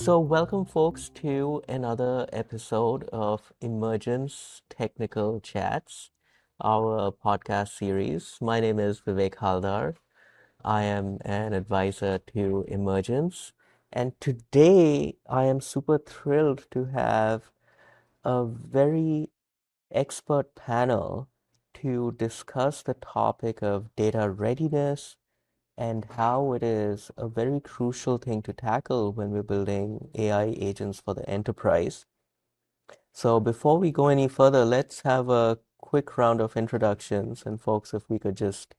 So, welcome, folks, to another episode of Emergence Technical Chats, our podcast series. My name is Vivek Haldar. I am an advisor to Emergence. And today I am super thrilled to have a very expert panel to discuss the topic of data readiness and how it is a very crucial thing to tackle when we're building AI agents for the enterprise. So before we go any further, let's have a quick round of introductions. And folks, if we could just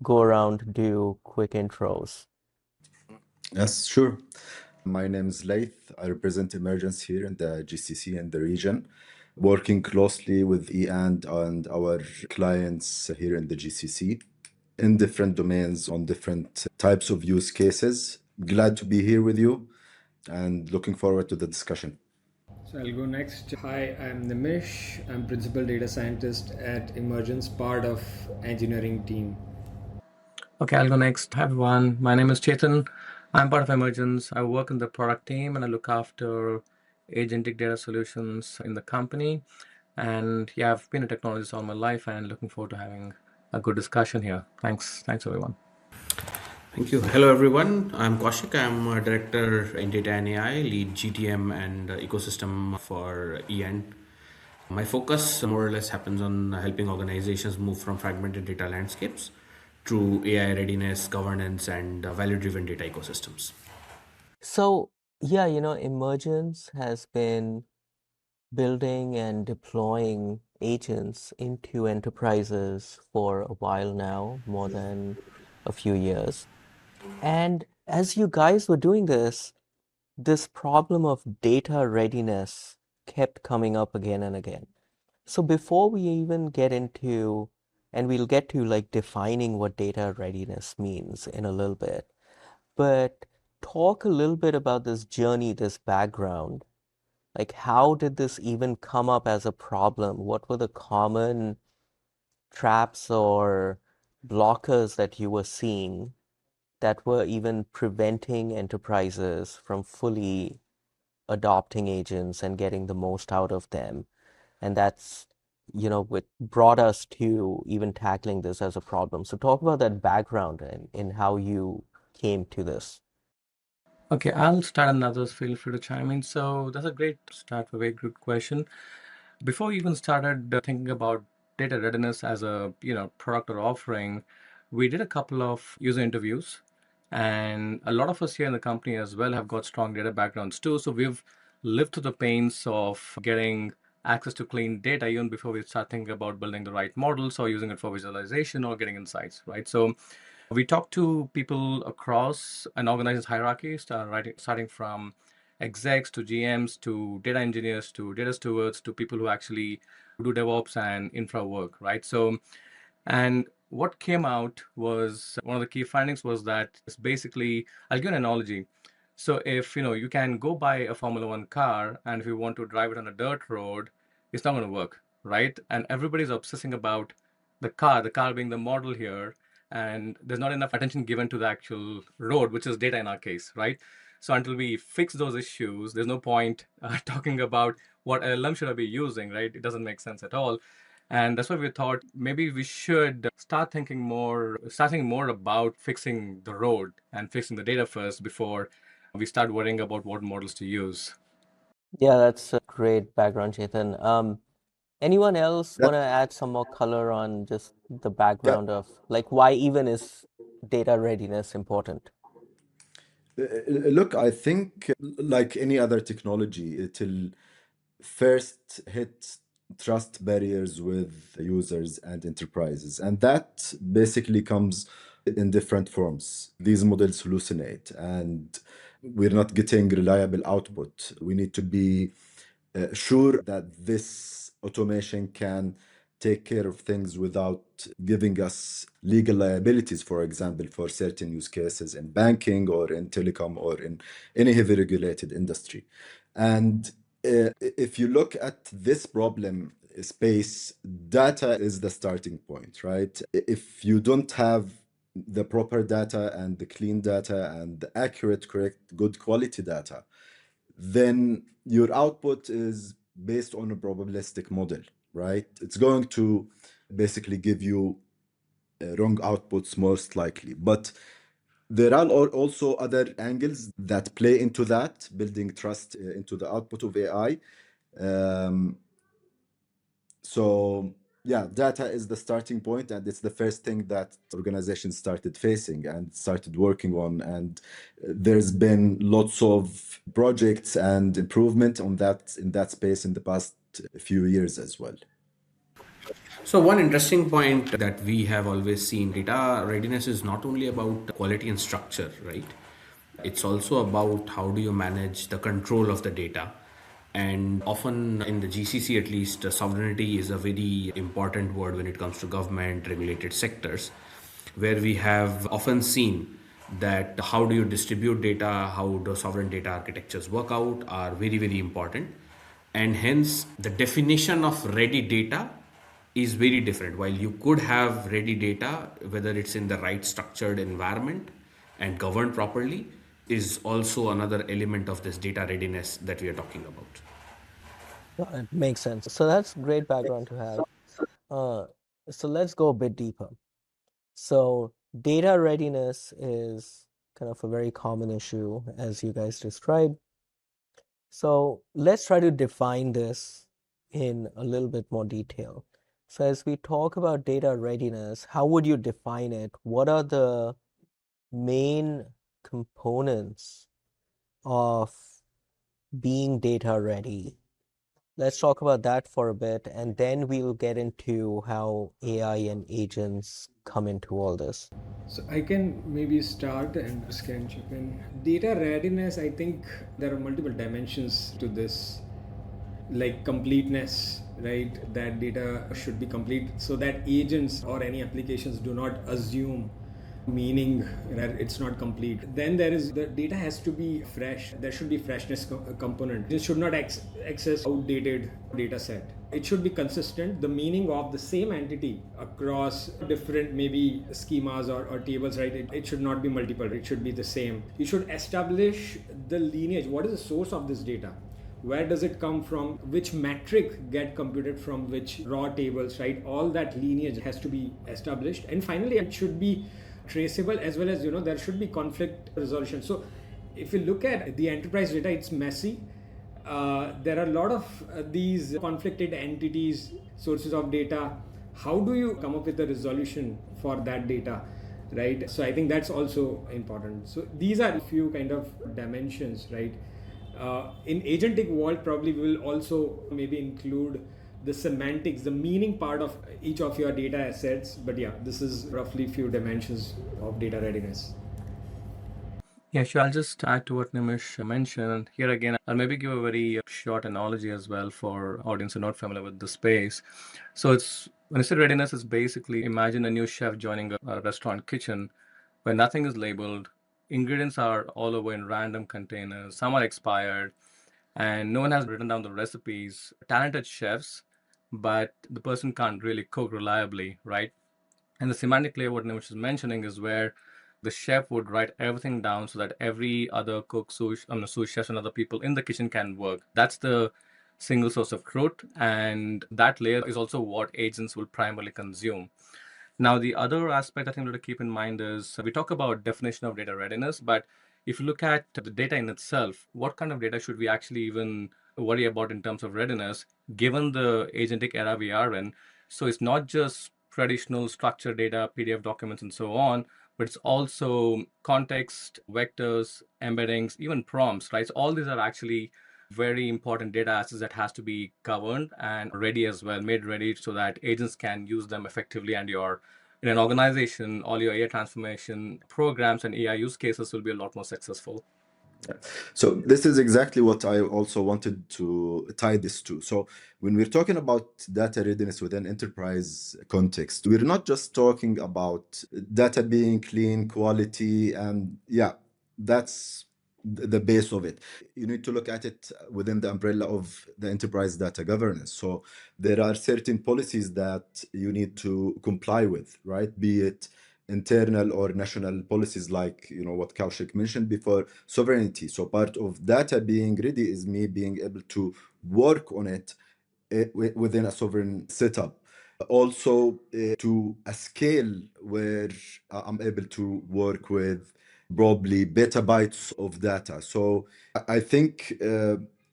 go around, do quick intros. Yes, sure. My name is Laith. I represent Emergence here in the GCC and the region, working closely with and our clients here in the GCC in different domains on different types of use cases. Glad to be here with you and looking forward to the discussion. So I'll go next. Hi, I'm Nimish. I'm principal data scientist at Emergence, part of engineering team. Okay, I'll go next. Hi, everyone. My name is Chetan. I'm part of Emergence. I work in the product team and I look after agentic data solutions in the company. And yeah, I've been a technologist all my life and looking forward to having a good discussion here. Thanks, everyone. Thank you. Hello, everyone. I'm Kaushik. I'm a director in data and AI, lead GTM and ecosystem for EN. My focus more or less happens on helping organizations move from fragmented data landscapes to AI readiness, governance, and value-driven data ecosystems. So, yeah, Emergence has been building and deploying agents into enterprises for a while now, more than a few years. And as you guys were doing this problem of data readiness kept coming up again and again. So before we even get into, and we'll get to like defining what data readiness means in a little bit, but talk a little bit about this journey, this background. Like, how did this even come up as a problem? What were the common traps or blockers that you were seeing that were even preventing enterprises from fully adopting agents and getting the most out of them? And that's, what brought us to even tackling this as a problem. So talk about that background and in how you came to this. Okay, I'll start and others feel free to chime in. So that's a great start, a very good question. Before we even started thinking about data readiness as a product or offering, we did a couple of user interviews, and a lot of us here in the company as well have got strong data backgrounds too. So we've lived through the pains of getting access to clean data even before we start thinking about building the right models or using it for visualization or getting insights, right? So we talked to people across an organization's hierarchy, starting from execs to GMs to data engineers to data stewards to people who actually do DevOps and infra work, right? So, and what came out was one of the key findings was that it's basically, I'll give an analogy. So if you can go buy a Formula One car, and if you want to drive it on a dirt road, it's not going to work, right? And everybody's obsessing about the car being the model here, and there's not enough attention given to the actual road, which is data in our case, right? So until we fix those issues, there's no point talking about what LLM should I be using, right? It doesn't make sense at all. And that's why we thought maybe we should starting more about fixing the road and fixing the data first before we start worrying about what models to use. Yeah, that's a great background, Chetan. Anyone else Yeah, want to add some more color on just the yeah. background of like why even is data readiness important? Look, I think like any other technology, it'll first hit trust barriers with users and enterprises. And that basically comes in different forms. These models hallucinate and we're not getting reliable output. We need to be sure that this automation can take care of things without giving us legal liabilities, for example, for certain use cases in banking or in telecom or in any heavy regulated industry. And if you look at this problem space, data is the starting point, right? If you don't have the proper data and the clean data and the accurate, correct, good quality data, then your output is based on a probabilistic model, right? It's going to basically give you wrong outputs most likely. But there are also other angles that play into that, building trust into the output of AI. Um, so yeah, data is the starting point, and it's the first thing that organizations started facing and started working on. And there's been lots of projects and improvement on that in that space in the past few years as well. So one interesting point that we have always seen, data readiness is not only about quality and structure, right? It's also about how do you manage the control of the data. And often in the GCC at least, sovereignty is a very important word when it comes to government regulated sectors, where we have often seen that how do you distribute data, how do sovereign data architectures work out are very, very important. And hence the definition of ready data is very different. While you could have ready data, whether it's in the right structured environment and governed properly, is also another element of this data readiness that we are talking about. It makes sense. So that's great background to have. So let's go a bit deeper. So data readiness is kind of a very common issue, as you guys described. So let's try to define this in a little bit more detail. So as we talk about data readiness, how would you define it? What are the main components of being data ready? Let's talk about that for a bit, and then we'll get into how AI and agents come into all this. So I can maybe start and Chris can chip in. Data readiness, I think there are multiple dimensions to this, like completeness, right? That data should be complete so that agents or any applications do not assume meaning that it's not complete. Then there is the data has to be fresh. There should be freshness component. It should not access outdated data set. It should be consistent. The meaning of the same entity across different maybe schemas or tables, right? It should not be multiple. It should be the same. You should establish the lineage. What is the source of this data? Where does it come from, which metric get computed from which raw tables, right? All that lineage has to be established. And finally, it should be traceable, as well as there should be conflict resolution. So if you look at the enterprise data, it's messy. There are a lot of these conflicted entities, sources of data. How do you come up with a resolution for that data, right? So I think that's also important. So these are a few kind of dimensions, right? In agentic world, probably we will also maybe include the semantics, the meaning part of each of your data assets. But yeah, this is roughly few dimensions of data readiness. Yeah, sure. I'll just add to what Nimish mentioned. Here again, I'll maybe give a very short analogy as well for audience who are not familiar with the space. So it's when I say readiness, it's basically imagine a new chef joining a restaurant kitchen where nothing is labeled, ingredients are all over in random containers, some are expired, and no one has written down the recipes. Talented chefs, but the person can't really cook reliably, right? And the semantic layer, what Nimish is mentioning, is where the chef would write everything down so that every other cook, sous chefs, and other people in the kitchen can work. That's the single source of truth, and that layer is also what agents will primarily consume. Now, the other aspect I think we have to keep in mind is we talk about definition of data readiness, but if you look at the data in itself, what kind of data should we actually even worry about in terms of readiness, given the agentic era we are in? So it's not just traditional structured data, PDF documents, and so on, but it's also context, vectors, embeddings, even prompts, right? So all these are actually very important data assets that has to be governed and ready as well, made ready so that agents can use them effectively, and your in an organization, all your AI transformation programs and AI use cases will be a lot more successful. So this is exactly what I also wanted to tie this to. So when we're talking about data readiness within enterprise context, we're not just talking about data being clean, quality, and yeah, that's the base of it. You need to look at it within the umbrella of the enterprise data governance. So there are certain policies that you need to comply with, right? Be it internal or national policies, like what Kaushik mentioned before, sovereignty. So part of data being ready is me being able to work on it within a sovereign setup. Also, to a scale where I'm able to work with probably petabytes of data. So I think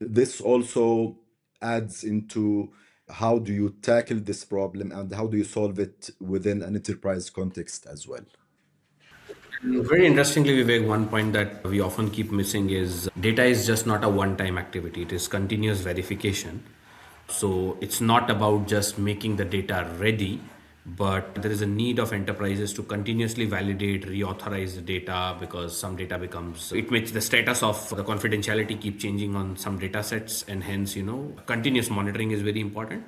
this also adds into how do you tackle this problem and how do you solve it within an enterprise context as well. Very interestingly, Vivek, one point that we often keep missing is data is just not a one time activity, it is continuous verification. So it's not about just making the data ready, but there is a need of enterprises to continuously validate, reauthorize the data, because some data becomes, it makes the status of the confidentiality keep changing on some data sets, and hence, continuous monitoring is very important.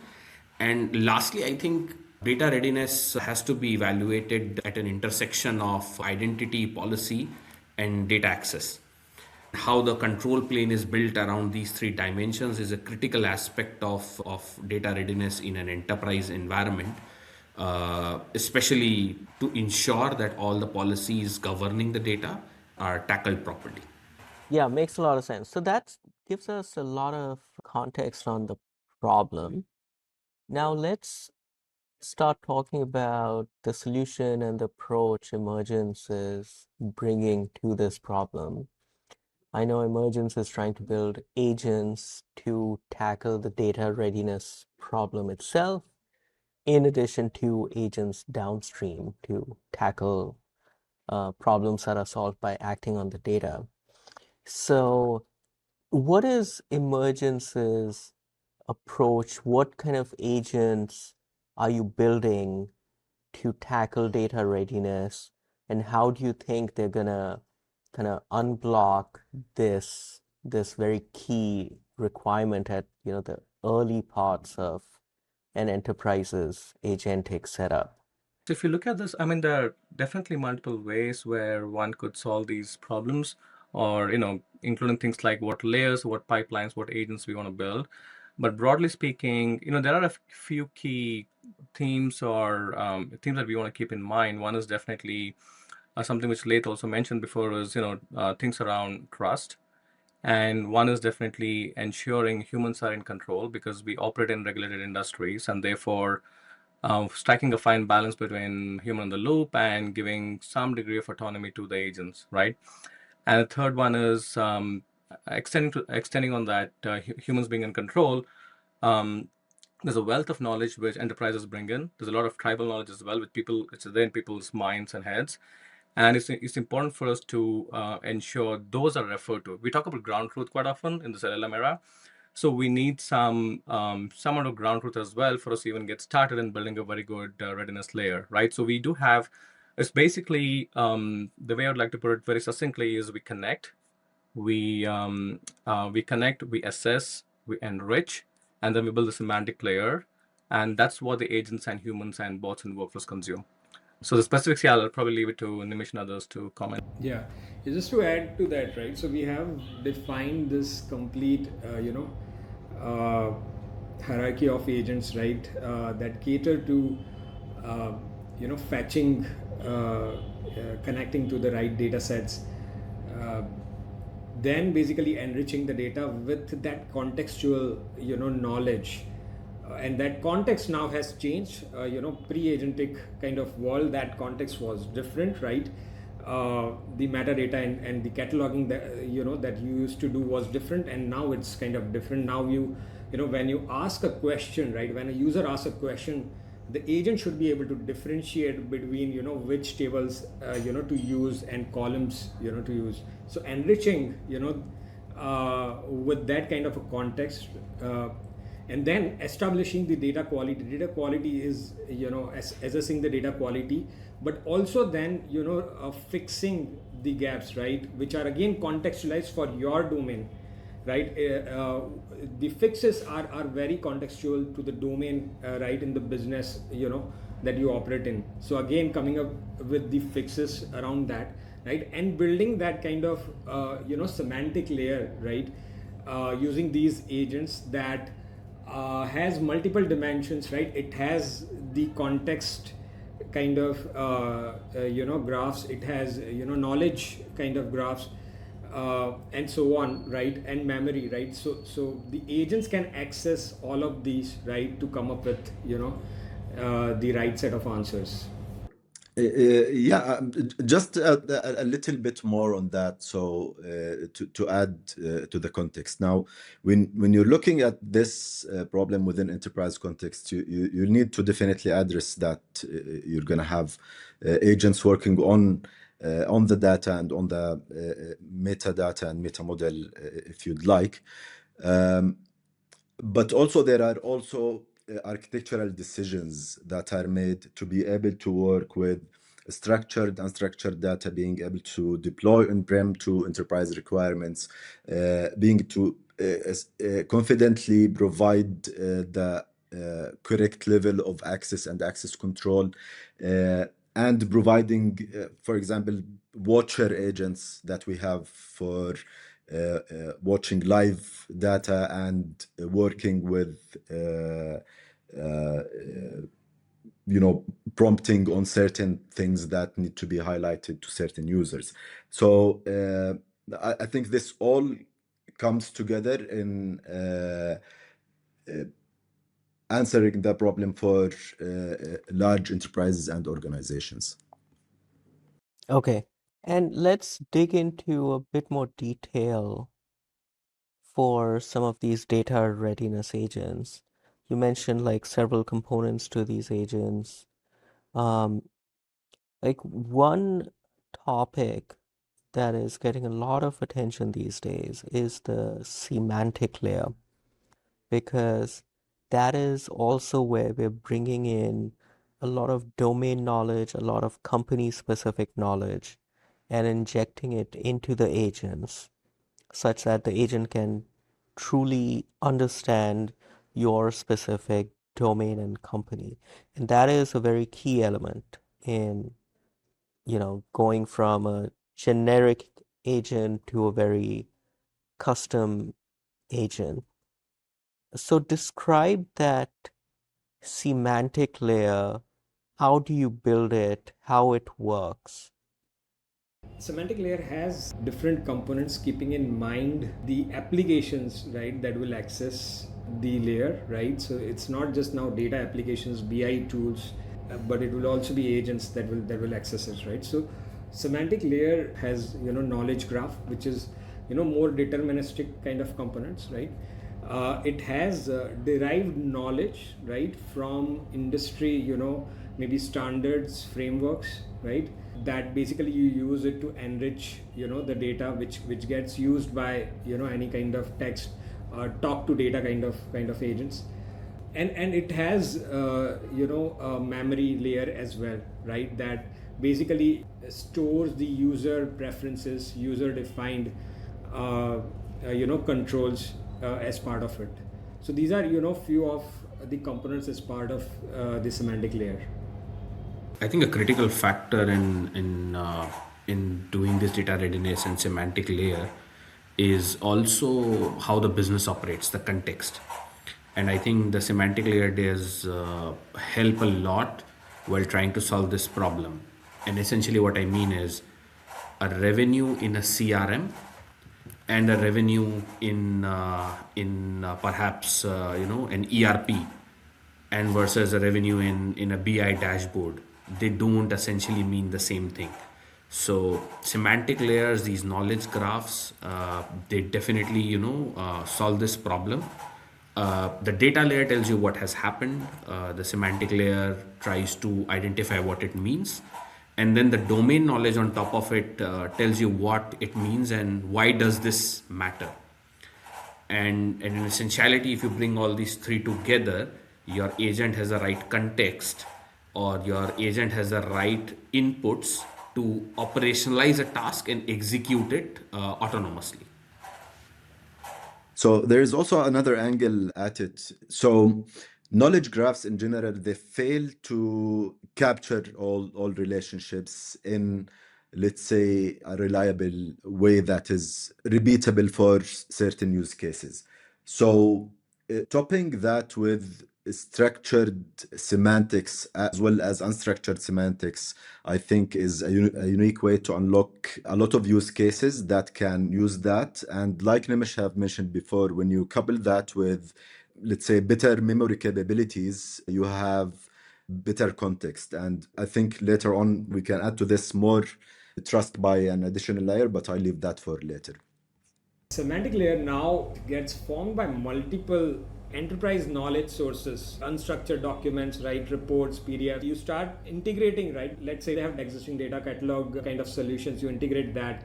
And lastly, I think data readiness has to be evaluated at an intersection of identity, policy, and data access. How the control plane is built around these three dimensions is a critical aspect of data readiness in an enterprise environment, especially to ensure that all the policies governing the data are tackled properly. Yeah, makes a lot of sense. So that gives us a lot of context on the problem. Now let's start talking about the solution and the approach Emergence is bringing to this problem. I know Emergence is trying to build agents to tackle the data readiness problem itself, in addition to agents downstream to tackle problems that are solved by acting on the data. So, what is Emergence's approach? What kind of agents are you building to tackle data readiness, and how do you think they're gonna kind of unblock this very key requirement at the early parts of an enterprise's agentic setup? So if you look at this, I mean, there are definitely multiple ways where one could solve these problems, or, including things like what layers, what pipelines, what agents we want to build. But broadly speaking, there are a few key themes or themes that we want to keep in mind. One is definitely something which Laith also mentioned before is, things around trust. And one is definitely ensuring humans are in control, because we operate in regulated industries, and therefore striking a fine balance between human in the loop and giving some degree of autonomy to the agents, right? And the third one is extending on that, humans being in control. There's a wealth of knowledge which enterprises bring in. There's a lot of tribal knowledge as well, with people. It's there in people's minds and heads, and it's important for us to ensure those are referred to. We talk about ground truth quite often in this LLM era, so we need some amount of ground truth as well for us to even get started in building a very good readiness layer, right? So we do have, it's basically, the way I'd like to put it very succinctly is we connect, we assess, we enrich, and then we build a semantic layer, and that's what the agents and humans and bots and workflows consume. So the specifics, yeah, I'll probably leave it to Nimish and others to comment. Yeah, just to add to that, right? So we have defined this complete, hierarchy of agents, right? That cater to, fetching, connecting to the right data sets, then basically enriching the data with that contextual, knowledge. And that context now has changed. Pre-agentic kind of world, that context was different, right? The metadata and the cataloging that you used to do was different, and now it's kind of different. Now when you ask a question, right, when a user asks a question, the agent should be able to differentiate between which tables to use and columns to use. So enriching with that kind of a context, and then establishing the data quality. Data quality is assessing the data quality, but also then fixing the gaps, right, which are again contextualized for your domain, right? The fixes are very contextual to the domain, right, in the business that you operate in. So again, coming up with the fixes around that, right, and building that kind of semantic layer, right, using these agents that has multiple dimensions, right? It has the context kind of graphs, it has knowledge kind of graphs, and so on, right? And memory, right? So the agents can access all of these, right, to come up with the right set of answers. Yeah, just a little bit more on that. So to add to the context. Now, when you're looking at this problem within enterprise context, you need to definitely address that you're going to have agents working on the data and on the metadata and meta model, if you'd like. But also there are also architectural decisions that are made to be able to work with structured and unstructured data, being able to deploy on-prem to enterprise requirements, being to confidently provide the correct level of access and access control, and providing, for example, watcher agents that we have for watching live data and working with prompting on certain things that need to be highlighted to certain users. So I think this all comes together in answering the problem for large enterprises and organizations. Okay. And let's dig into a bit more detail for some of these data readiness agents. You mentioned like several components to these agents. Um, like one topic that is getting a lot of attention these days is the semantic layer, because that is also where we're bringing in a lot of domain knowledge, a lot of company specific knowledge, and injecting it into the agents such that the agent can truly understand your specific domain and company. And that is a very key element in, going from a generic agent to a very custom agent. So describe that semantic layer. How do you build it? How it works? Semantic layer has different components keeping in mind the applications, right, that will access the layer, right? So it's not just now data applications, BI tools, but it will also be agents that will access it, right? So semantic layer has knowledge graph, which is more deterministic kind of components, right? It has derived knowledge, right, from industry, maybe standards, frameworks, right, that basically you use it to enrich the data which gets used by any kind of text, talk to data kind of agents. And it has a memory layer as well, right, that basically stores the user preferences, user defined controls as part of it. So these are few of the components as part of the semantic layer. I think a critical factor in doing this data readiness and semantic layer is also how the business operates, the context. And I think the semantic layer does help a lot while trying to solve this problem. And essentially, what I mean is a revenue in a CRM and a revenue in perhaps an ERP, and versus a revenue in a BI dashboard, they don't essentially mean the same thing. So semantic layers, these knowledge graphs, they definitely solve this problem. The data layer tells you what has happened. The semantic layer tries to identify what it means, and then the domain knowledge on top of it tells you what it means and why does this matter. And in essentiality, if you bring all these three together, your agent has the right context, or your agent has the right inputs to operationalize a task and execute it autonomously. So there is also another angle at it. So knowledge graphs in general, they fail to capture all relationships in, let's say, a reliable way that is repeatable for certain use cases. So topping that with structured semantics as well as unstructured semantics, I think is a unique way to unlock a lot of use cases that can use that. And like Nimish have mentioned before, when you couple that with, let's say, better memory capabilities, you have better context. And I think later on we can add to this more trust by an additional layer, but I leave that for later. Semantic layer now gets formed by multiple enterprise knowledge sources, unstructured documents, right, reports, PDF. You start integrating, right? Let's say they have existing data catalog kind of solutions, you integrate that.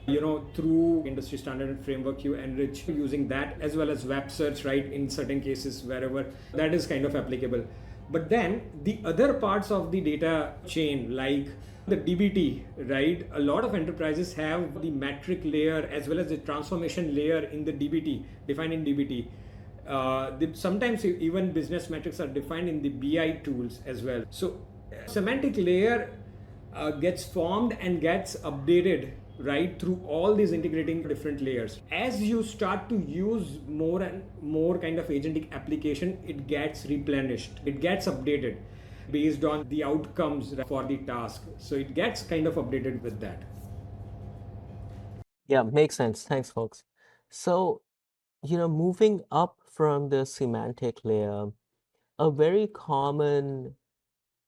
Through industry standard and framework, you enrich using that, as well as web search, right, in certain cases, wherever that is kind of applicable. But then the other parts of the data chain, like the DBT, right? A lot of enterprises have the metric layer as well as the transformation layer in the DBT, defined in DBT. Sometimes even business metrics are defined in the BI tools as well. So semantic layer gets formed and gets updated, right, through all these integrating different layers. As you start to use more and more kind of agentic application, it gets replenished, it gets updated based on the outcomes for the task. So it gets kind of updated with that. Yeah, makes sense. Thanks, folks. So, moving up from the semantic layer, a very common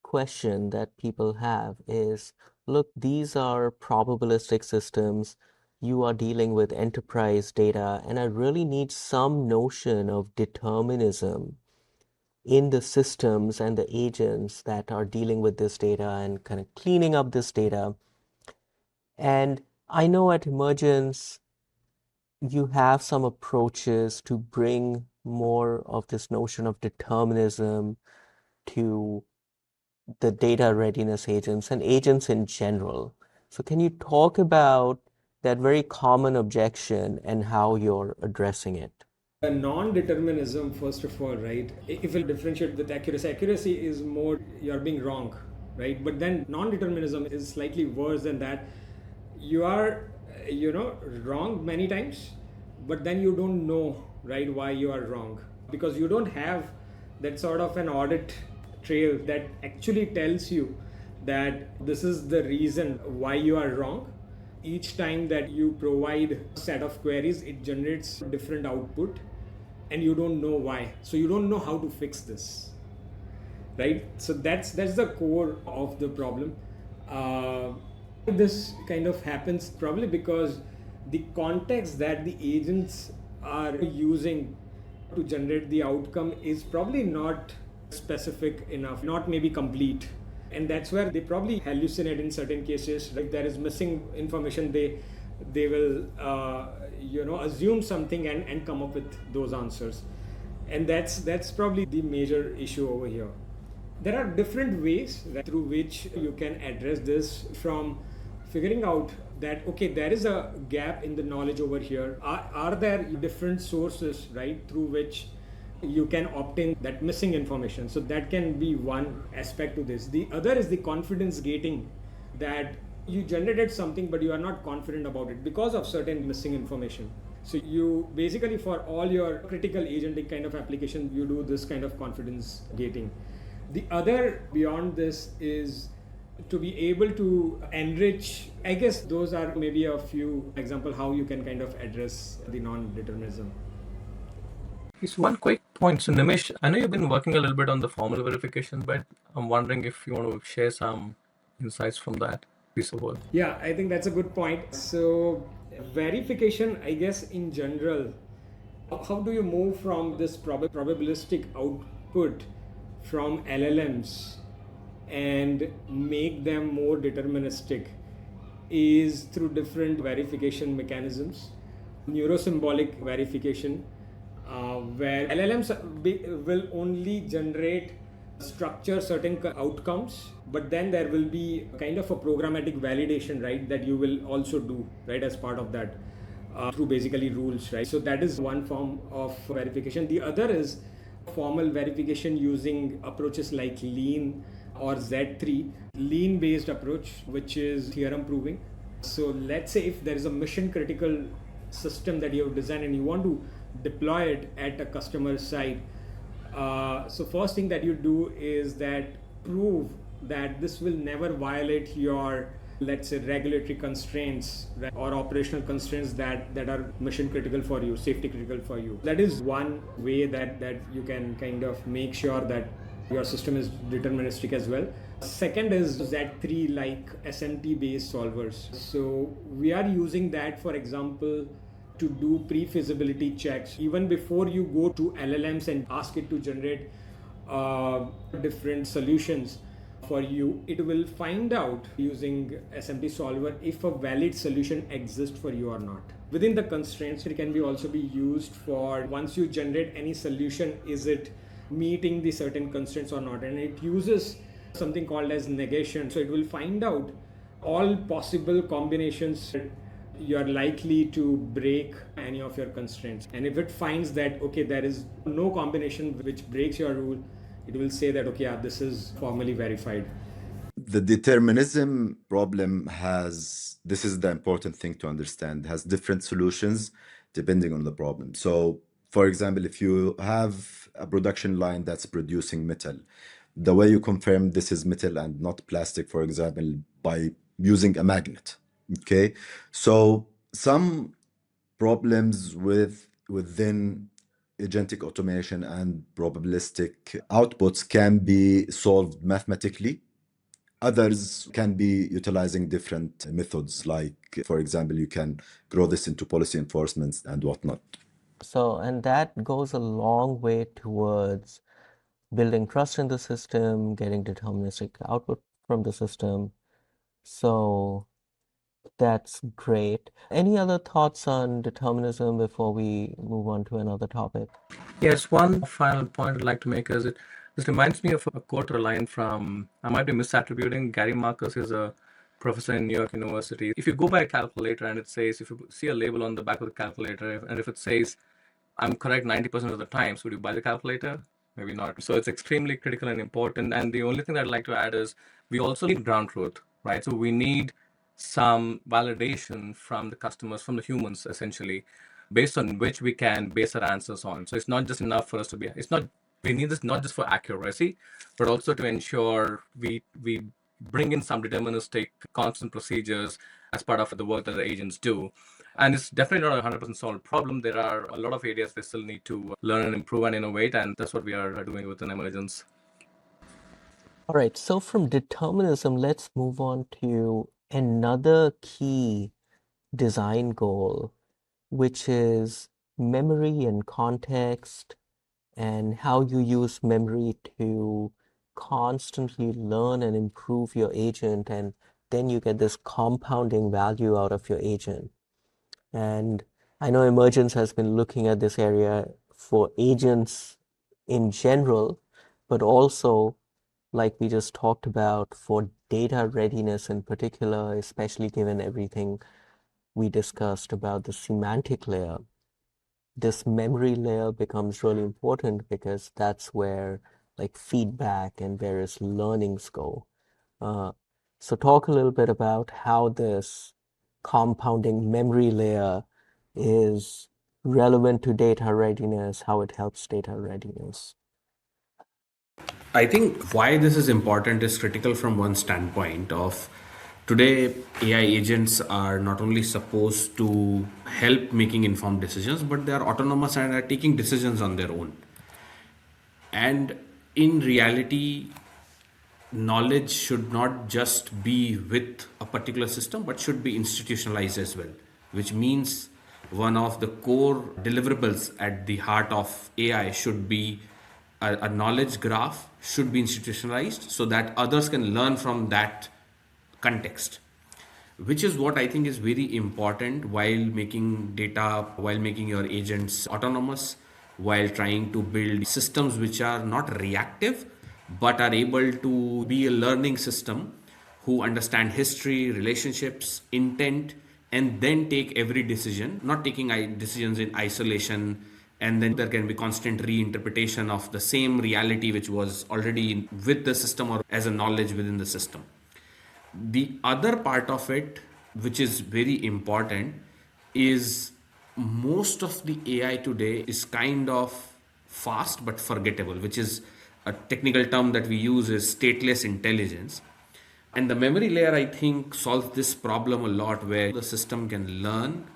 question that people have is, look, these are probabilistic systems. You are dealing with enterprise data, and I really need some notion of determinism in the systems and the agents that are dealing with this data and kind of cleaning up this data. And I know at Emergence, you have some approaches to bring more of this notion of determinism to the data readiness agents and agents in general. So can you talk about that very common objection and how you're addressing it? Non-determinism, first of all, right? If we differentiate with accuracy is more you're being wrong, right? But then non-determinism is slightly worse than that. You are, wrong many times, but then you don't know, right, why you are wrong, because you don't have that sort of an audit trail that actually tells you that this is the reason why you are wrong. Each time that you provide a set of queries, it generates different output, and you don't know why. So you don't know how to fix this, right? So that's the core of the problem. This kind of happens probably because the context that the agents are using to generate the outcome is probably not specific enough, not maybe complete. And that's where they probably hallucinate in certain cases. Like there is missing information, they will assume something and come up with those answers. And that's probably the major issue over here. There are different ways through which you can address this, from figuring out that, okay, there is a gap in the knowledge over here. Are there different sources, right, through which you can obtain that missing information? So that can be one aspect to this. The other is the confidence gating, that you generated something but you are not confident about it because of certain missing information. So you basically, for all your critical agentic kind of application, you do this kind of confidence gating. The other beyond this is to be able to enrich. I guess those are maybe a few examples how you can kind of address the non-determinism. Just one quick point. So Nimish, I know you've been working a little bit on the formal verification, but I'm wondering if you want to share some insights from that piece of work. Yeah, I think that's a good point. So verification, I guess in general, how do you move from this probabilistic output from LLMs and make them more deterministic, is through different verification mechanisms. Neurosymbolic verification, where LLMs will only generate structure certain outcomes, but then there will be kind of a programmatic validation, right, that you will also do, right, as part of that, through basically rules, right? So that is one form of verification. The other is formal verification using approaches like lean or Z3, lean based approach, which is theorem proving. So let's say if there is a mission critical system that you have designed and you want to deploy it at a customer site, So first thing that you do is that prove that this will never violate your, let's say, regulatory constraints, right, or operational constraints that are mission critical for you, safety critical for you. That is one way that you can kind of make sure that your system is deterministic as well. Second is Z3 like SMT based solvers. So we are using that, for example, to do pre-feasibility checks even before you go to LLMs and ask it to generate different solutions for you. It will find out using SMT solver if a valid solution exists for you or not. Within the constraints, it can be also be used for once you generate any solution, is it meeting the certain constraints or not? And it uses something called as negation. So it will find out all possible combinations you are likely to break any of your constraints. And if it finds that, okay, there is no combination which breaks your rule, it will say that, okay, yeah, this is formally verified. The determinism problem this is the important thing to understand, has different solutions depending on the problem. So, for example, if you have a production line that's producing metal, the way you confirm this is metal and not plastic, for example, by using a magnet. Okay. So some problems within agentic automation and probabilistic outputs can be solved mathematically. Others can be utilizing different methods, like, for example, you can grow this into policy enforcements and whatnot. So, and that goes a long way towards building trust in the system, getting deterministic output from the system. So that's great. Any other thoughts on determinism before we move on to another topic? Yes, one final point I'd like to make is this reminds me of a quote or a line from, I might be misattributing, Gary Marcus is a professor in New York University. If you go by a calculator and it says, if you see a label on the back of the calculator, and if it says, I'm correct 90% of the time, so would you buy the calculator? Maybe not. So it's extremely critical and important. And the only thing that I'd like to add is we also need ground truth, right? So we need some validation from the customers, from the humans, essentially, based on which we can base our answers on. So it's not just enough for us to be, it's not, we need this not just for accuracy, but also to ensure we bring in some deterministic constant procedures as part of the work that the agents do. And it's definitely not a 100% solved problem. There are a lot of areas they still need to learn and improve and innovate, and that's what we are doing within Emergence. All right, so from determinism, let's move on to another key design goal, which is memory and context, and how you use memory to constantly learn and improve your agent, and then you get this compounding value out of your agent. And I know Emergence has been looking at this area for agents in general, but also, like we just talked about, for data readiness in particular, especially given everything we discussed about the semantic layer. This memory layer becomes really important because that's where like feedback and various learnings go. So talk a little bit about how this compounding memory layer is relevant to data readiness, how it helps data readiness. I think why this is important is critical from one standpoint of today AI agents are not only supposed to help making informed decisions, but they are autonomous and are taking decisions on their own. And in reality, knowledge should not just be with a particular system but should be institutionalized as well, which means one of the core deliverables at the heart of AI should be a knowledge graph should be institutionalized so that others can learn from that context, which is what I think is very important while making data, while making your agents autonomous, while trying to build systems which are not reactive but are able to be a learning system who understand history, relationships, intent, and then take every decision, not taking decisions in isolation. And then there can be constant reinterpretation of the same reality which was already with the system or as a knowledge within the system. The other part of it, which is very important, is most of the AI today is kind of fast but forgettable, which is a technical term that we use is stateless intelligence. And the memory layer, I think, solves this problem a lot, where the system can learn,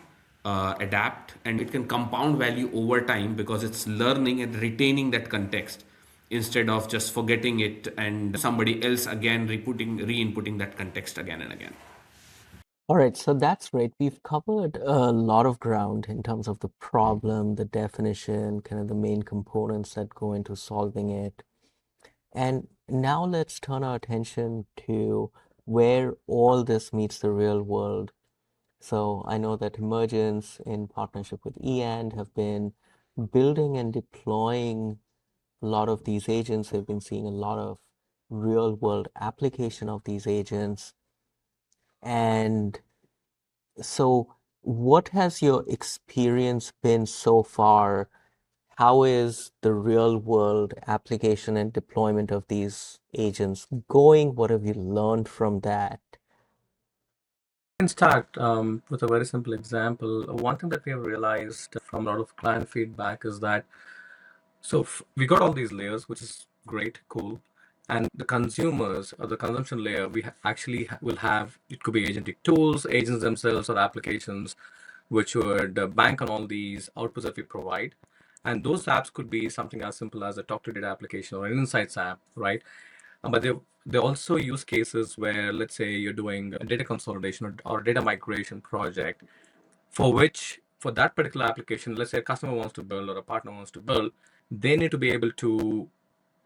adapt, and it can compound value over time because it's learning and retaining that context instead of just forgetting it and somebody else again re-inputting that context again and again. All right, so that's great. We've covered a lot of ground in terms of the problem, the definition, kind of the main components that go into solving it. And now let's turn our attention to where all this meets the real world. So I know that Emergence, in partnership with eAnd, have been building and deploying a lot of these agents. They've been seeing a lot of real world application of these agents. And so what has your experience been so far? How is the real world application and deployment of these agents going? What have you learned from that? Can start with a very simple example. One thing that we have realized from a lot of client feedback is that we got all these layers, which is great, cool, and the consumers or the consumption layer we will have, it could be agentic tools, agents themselves, or applications which would bank on all these outputs that we provide. And those apps could be something as simple as a talk to data application or an insights app, right? But they also use cases where, let's say, you're doing a data consolidation or data migration project, for which, for that particular application, let's say a customer wants to build or a partner wants to build, they need to be able to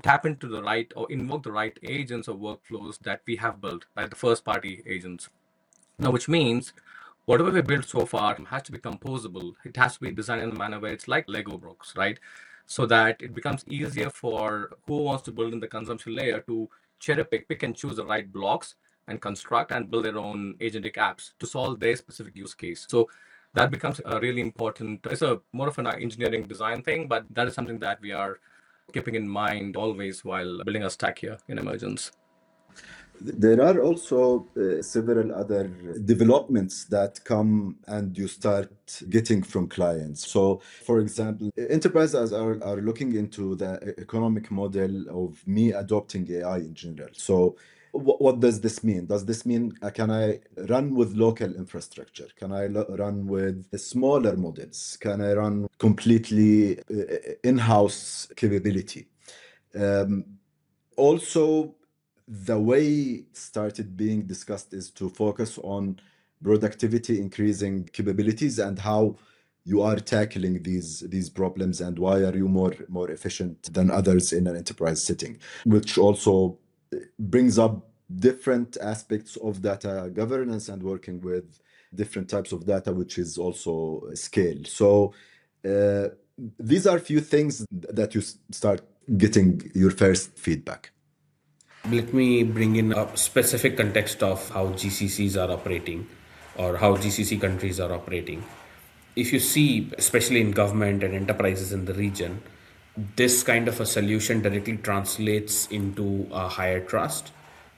tap into the right or invoke the right agents or workflows that we have built, like the first party agents. Now, which means whatever we built so far has to be composable. It has to be designed in a manner where it's like Lego blocks, right? So that it becomes easier for who wants to build in the consumption layer to cherry pick and choose the right blocks and construct and build their own agentic apps to solve their specific use case. So that becomes a really important, it's a more of an engineering design thing, but that is something that we are keeping in mind always while building a stack here in Emergence. There are also several other developments that come and you start getting from clients. So, for example, enterprises are looking into the economic model of me adopting AI in general. So, what does this mean? Does this mean can I run with local infrastructure? Can I run with smaller models? Can I run completely in-house capability? Also, the way it started being discussed is to focus on productivity increasing capabilities and how you are tackling these problems and why are you more efficient than others in an enterprise setting, which also brings up different aspects of data governance and working with different types of data, which is also scale. So these are few things that you start getting your first feedback. Let me bring in a specific context of how GCCs are operating or how GCC countries are operating. If you see, especially in government and enterprises in the region, this kind of a solution directly translates into a higher trust,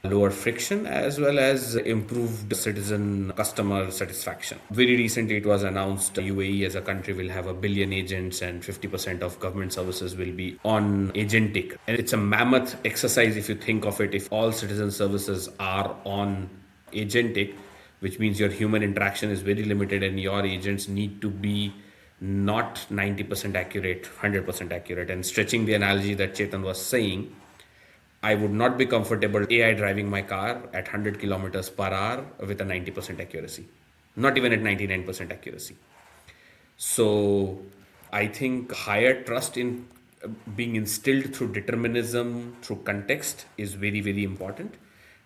lower friction, as well as improved citizen customer satisfaction. Very recently, it was announced UAE as a country will have 1 billion agents and 50% of government services will be on agentic. And it's a mammoth exercise if you think of it. If all citizen services are on agentic, which means your human interaction is very limited and your agents need to be not 90% accurate, 100% accurate. And stretching the analogy that Chetan was saying, I would not be comfortable AI driving my car at 100 kilometers per hour with a 90% accuracy, not even at 99% accuracy. So I think higher trust in being instilled through determinism, through context is very, very important.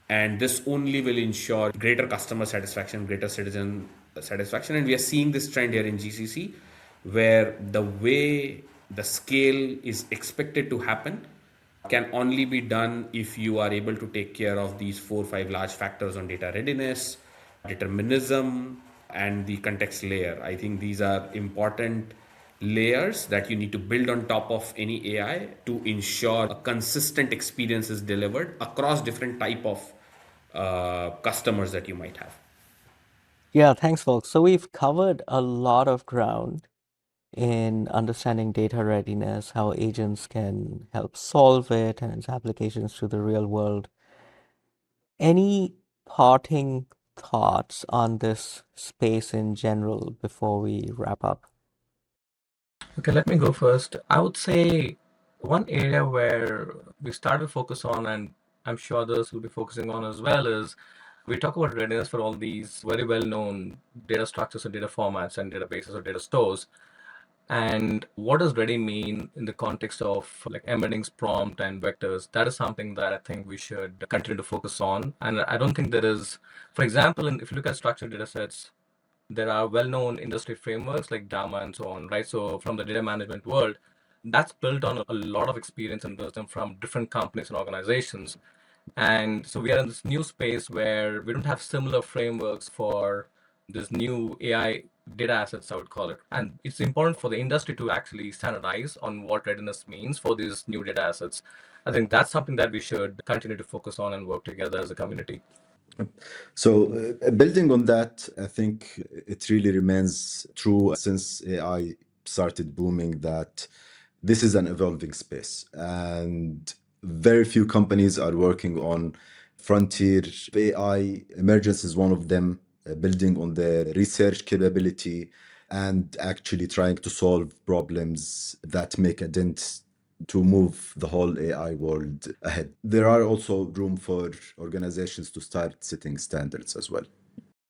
And this only will ensure greater customer satisfaction, greater citizen satisfaction. And we are seeing this trend here in GCC, where the way the scale is expected to happen can only be done if you are able to take care of these 4 or 5 large factors on data readiness, determinism, and the context layer. I think these are important layers that you need to build on top of any AI to ensure a consistent experience is delivered across different type of customers that you might have. Yeah, thanks, folks. So we've covered a lot of ground. in understanding data readiness, how agents can help solve it, and its applications to the real world. Any parting thoughts on this space in general before we wrap up? Okay, let me go first. I would say one area where we started to focus on, and I'm sure others will be focusing on as well, is we talk about readiness for all these very well known data structures and data formats and databases or data stores. And what does ready mean in the context of like embeddings, prompt, and vectors? That is something that I think we should continue to focus on. And I don't think there is, for example, if you look at structured data sets, there are well-known industry frameworks like Dharma and so on, right? So from the data management world, that's built on a lot of experience and wisdom from different companies and organizations. And so we are in this new space where we don't have similar frameworks for this new AI data assets, I would call it. And it's important for the industry to actually standardize on what readiness means for these new data assets. I think that's something that we should continue to focus on and work together as a community. So, building on that, I think it really remains true since AI started booming that this is an evolving space, and very few companies are working on frontier AI. Emergence is one of them, building on their research capability and actually trying to solve problems that make a dent to move the whole AI world ahead. There are also room for organizations to start setting standards as well.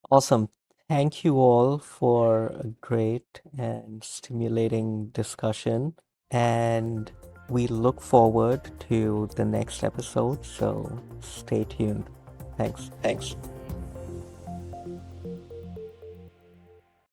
Awesome. Thank you all for a great and stimulating discussion. And we look forward to the next episode. So stay tuned. Thanks. Thanks.